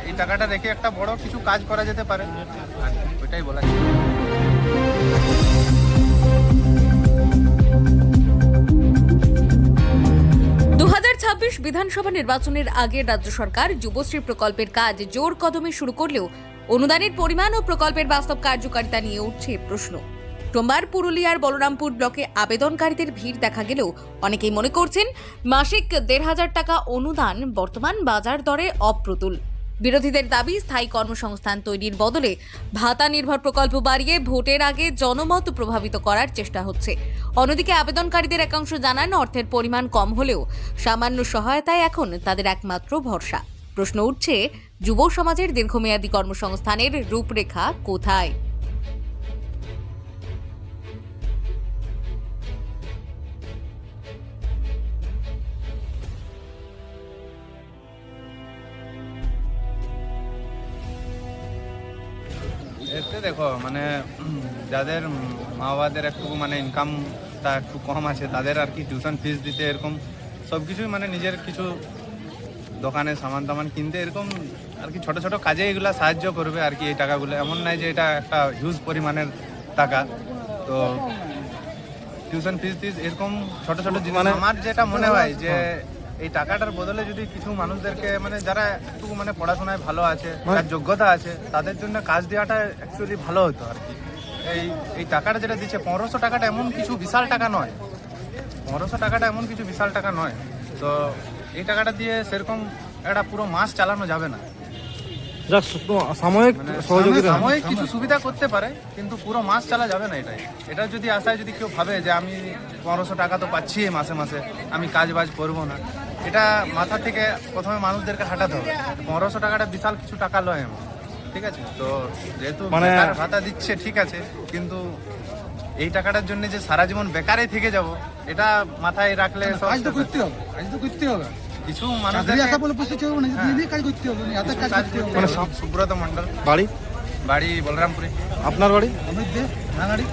এই টাকাটা রেখে একটা বড় কিছু কাজ করা যেতে পারে, আর ওইটাই বলা ছিল। 2026 বিধানসভা নির্বাচনের আগে রাজ্য সরকার যুবশ্রী প্রকল্পের কাজ জোর কদমে শুরু করলেও অনুদানের পরিমাণ ও প্রকল্পের বাস্তব কার্যকারিতা নিয়ে উঠছে প্রশ্ন। সোমবার পুরুলিয়ার বলরামপুর ব্লকে আবেদনকারীদের ভিড় দেখা গেলেও অনেকেই মনে করছেন মাসিক 1,500 টাকা অনুদান বর্তমান বাজার দরে অপ্রতুল। বিরোধীদের দাবি স্থায়ী কর্মসংস্থান তৈরির বদলে ভাতা নির্ভর প্রকল্প বাড়িয়ে ভোটের আগে জনমত প্রভাবিত করার চেষ্টা হচ্ছে। অন্যদিকে আবেদনকারীদের একাংশ জানান অর্থের পরিমাণ কম হলেও সামান্য সহায়তায় এখন তাদের একমাত্র ভরসা। প্রশ্ন উঠছে, যুব সমাজের দীর্ঘমেয়াদী কর্মসংস্থানের রূপরেখা কোথায়? এতে দেখো মানে যাদের মা বাবাদের একটু মানে ইনকামটা একটু কম আছে তাদের আর কি টিউশন ফিস দিতে এরকম সব কিছুই মানে নিজের কিছু দোকানে সামান টামান কিনতে এরকম আর কি ছোট ছোট কাজে এগুলো সাহায্য করবে আর কি। এই টাকাগুলো এমন নয় যে এটা একটা হিউজ পরিমাণের টাকা, তো টিউশন ফিস এরকম ছোট ছোট জিনিস মানে আমার যেটা মনে হয় যে এই টাকাটার বদলে যদি কিছু মানুষদেরকে মানে যারা একটু মানে পড়াশোনায় ভালো আছে, যার যোগ্যতা আছে, তাদের জন্য কাজ দেওয়াটা অ্যাকচুয়ালি ভালো হতো আর কি। এই টাকাটা যেটা দিচ্ছে 1500 টাকাটা এমন কিছু বিশাল টাকা নয়, 1500 টাকাটা এমন কিছু বিশাল টাকা নয়। তো এই টাকাটা দিয়ে সেরকম একটা পুরো মাস চালানো যাবে না। সাময়িক সাময়িক কিছু সুবিধা করতে পারে কিন্তু পুরো মাস চালা যাবে না। এটা যদি আশায় যদি কেউ ভাবে যে আমি 1500 টাকা তো পাচ্ছি মাসে মাসে, আমি কাজ বাজ করবো না, এটা মাথা থেকে প্রথমে মানুষদেরকে হাঁটাতে হবে। 1500 টাকাটা বিশাল কিছু টাকা লয় এমন, ঠিক আছে? তো যেহেতু বেকার ভাতা দিচ্ছে ঠিক আছে, কিন্তু এই টাকাটার জন্য যে সারা জীবন বেকারে থেকে যাব এটা মাথায় রাখলে কিছু সুব্রত মন্ডল, বাড়ি বাড়ি বলরামপুরে। আপনার বাড়ি? রাঙাড়ি।